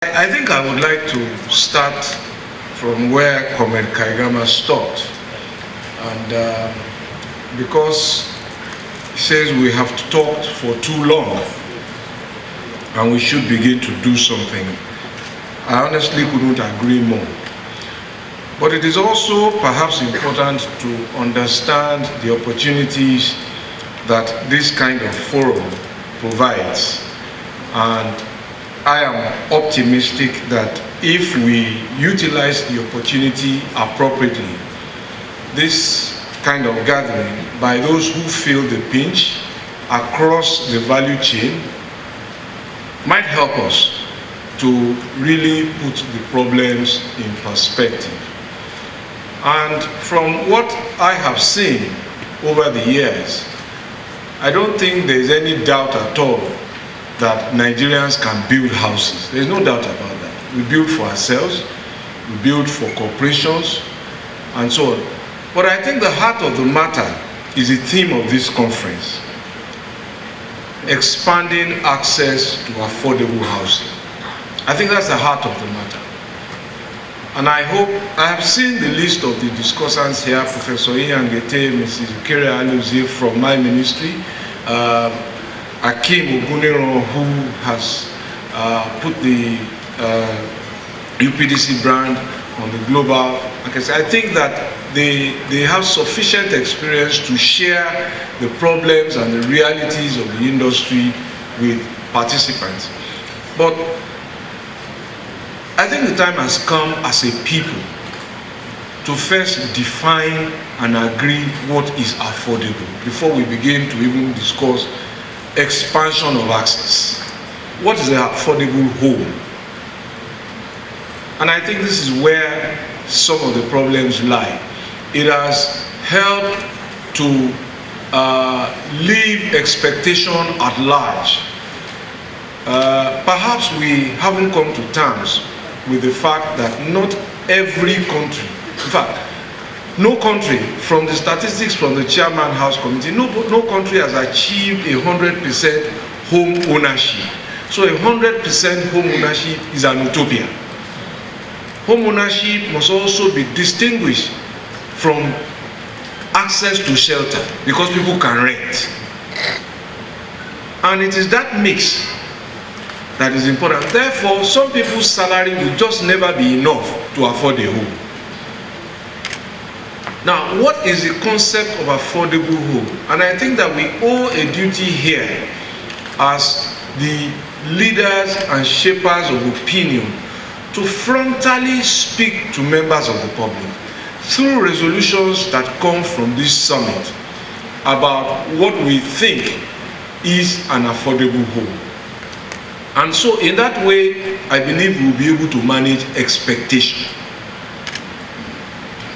I think I would like to start from where Comrade Kaigama stopped. And because he says we have talked for too long and we should begin to do something, I honestly couldn't agree more. But it is also perhaps important to understand the opportunities that this kind of forum provides. And I am optimistic that if we utilize the opportunity appropriately, this kind of gathering by those who feel the pinch across the value chain might help us to really put the problems in perspective. And from what I have seen over the years, I don't think there's any doubt at all that Nigerians can build houses. There's no doubt about that. We build for ourselves, we build for corporations, and so on. But I think the heart of the matter is the theme of this conference: expanding access to affordable housing. I think that's the heart of the matter. And I have seen the list of the discussants here: Professor Ian Gete, Mrs. Ukere Aluzie from my ministry, Akim Oguniro, who has put the UPDC brand on the global. I think that they have sufficient experience to share the problems and the realities of the industry with participants. But I think the time has come as a people to first define and agree what is affordable before we begin to even discuss expansion of access. What is an affordable home? And I think this is where some of the problems lie. It has helped to leave expectation at large. Perhaps we haven't come to terms with the fact that not every country, in fact, no country, from the statistics from the Chairman House Committee, no country has achieved 100% home ownership. So 100% home ownership is an utopia. Home ownership must also be distinguished from access to shelter, because people can rent. And it is that mix that is important. Therefore, some people's salary will just never be enough to afford a home. Now, what is the concept of affordable home? And I think that we owe a duty here as the leaders and shapers of opinion to frontally speak to members of the public through resolutions that come from this summit about what we think is an affordable home. And so in that way, I believe we'll be able to manage expectation.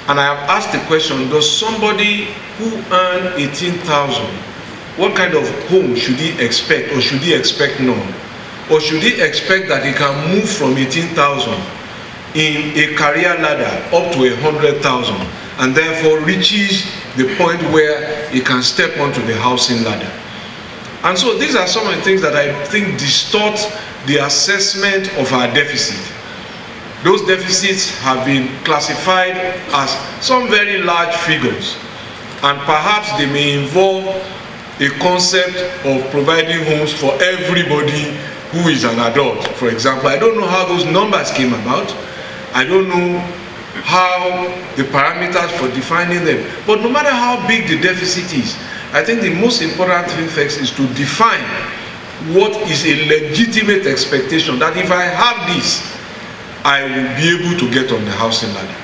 And I have asked the question, does somebody who earns 18,000, what kind of home should he expect, or should he expect none? Or should he expect that he can move from 18,000 in a career ladder up to 100,000 and therefore reaches the point where he can step onto the housing ladder? And so these are some of the things that I think distort the assessment of our deficit. Those deficits have been classified as some very large figures, and perhaps they may involve a concept of providing homes for everybody who is an adult, for example. I don't know how those numbers came about. I don't know how the parameters for defining them. But no matter how big the deficit is, I think the most important thing first is to define what is a legitimate expectation, that if I have this, I will be able to get on the housing ladder.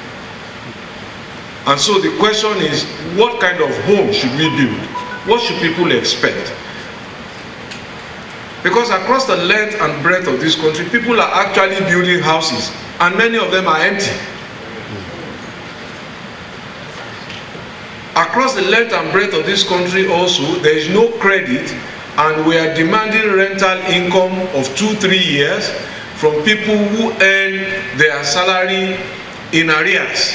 And so the question is, what kind of home should we build? What should people expect? Because across the length and breadth of this country, people are actually building houses, and many of them are empty. Across the length and breadth of this country also, there is no credit, and we are demanding rental income of 2-3 years from people who earn their salary in arrears.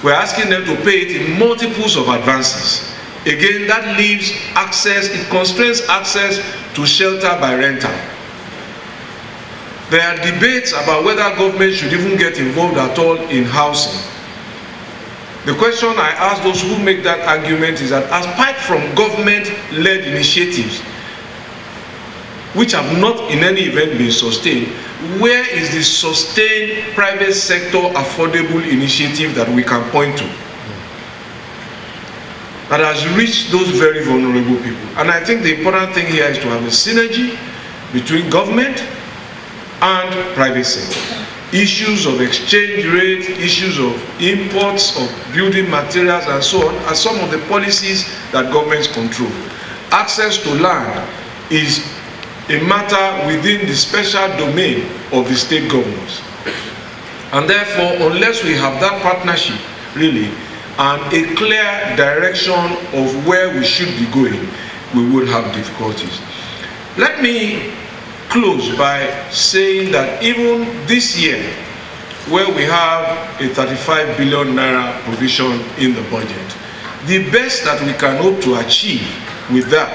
We're asking them to pay it in multiples of advances. Again, that leaves access, it constrains access to shelter by rental. There are debates about whether government should even get involved at all in housing. The question I ask those who make that argument is that apart from government-led initiatives, which have not in any event been sustained, where is the sustained private sector affordable initiative that we can point to that has reached those very vulnerable people? And I think the important thing here is to have a synergy between government and private sector. Issues of exchange rate, issues of imports of building materials and so on are some of the policies that governments control. Access to land is a matter within the special domain of the state governors. And therefore, unless we have that partnership, really, and a clear direction of where we should be going, we would have difficulties. Let me close by saying that even this year, where we have a 35 billion naira provision in the budget, the best that we can hope to achieve with that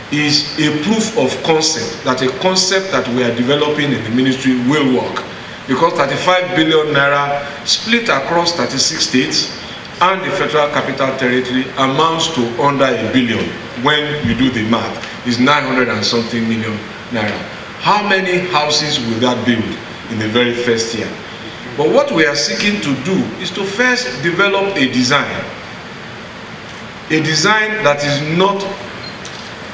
is a proof of concept, that a concept that we are developing in the ministry will work. Because 35 billion naira split across 36 states and the Federal Capital Territory amounts to under $1 billion. When you do the math, it's 900 and something million naira. How many houses will that build in the very first year? But what we are seeking to do is to first develop a design that is not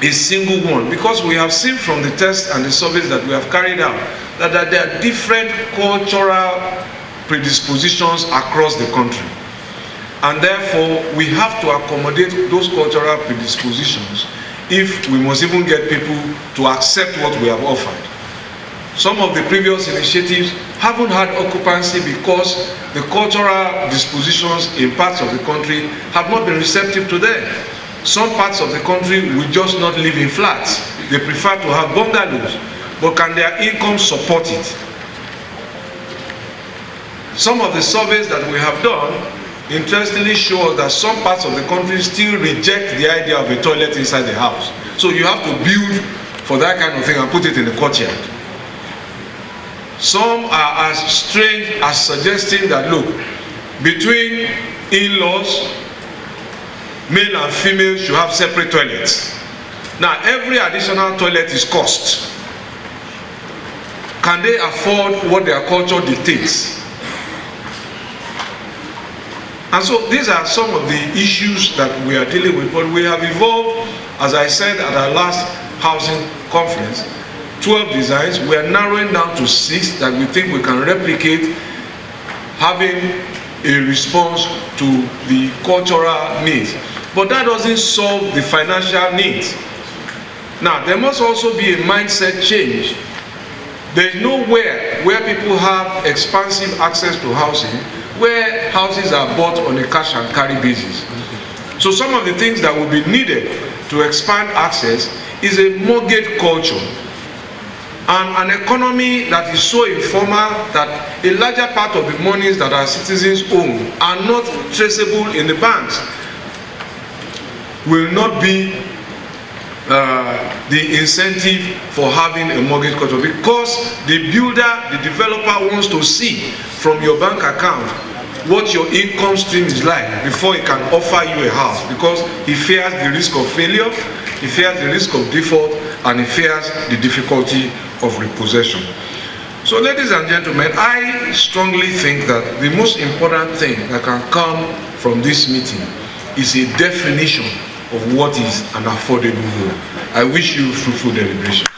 a single one, because we have seen from the tests and the surveys that we have carried out that there are different cultural predispositions across the country. And therefore, we have to accommodate those cultural predispositions if we must even get people to accept what we have offered. Some of the previous initiatives haven't had occupancy because the cultural dispositions in parts of the country have not been receptive to them. Some parts of the country will just not live in flats. They prefer to have bungalows. But can their income support it? Some of the surveys that we have done interestingly show that some parts of the country still reject the idea of a toilet inside the house. So you have to build for that kind of thing and put it in the courtyard. Some are as strange as suggesting that, look, between in-laws, male and female should have separate toilets. Now, every additional toilet is cost. Can they afford what their culture dictates? And so these are some of the issues that we are dealing with. But we have evolved, as I said at our last housing conference, 12 designs. We are narrowing down to 6 that we think we can replicate, having a response to the cultural needs. But that doesn't solve the financial needs. Now, there must also be a mindset change. There is nowhere where people have expansive access to housing where houses are bought on a cash and carry basis. So some of the things that will be needed to expand access is a mortgage culture and an economy that is so informal that a larger part of the monies that our citizens own are not traceable in the banks will not be the incentive for having a mortgage culture, because the builder, the developer wants to see from your bank account what your income stream is like before he can offer you a house, because he fears the risk of failure, he fears the risk of default, and he fears the difficulty of repossession. So, ladies and gentlemen, I strongly think that the most important thing that can come from this meeting is a definition of what is an affordable home. I wish you fruitful deliberation.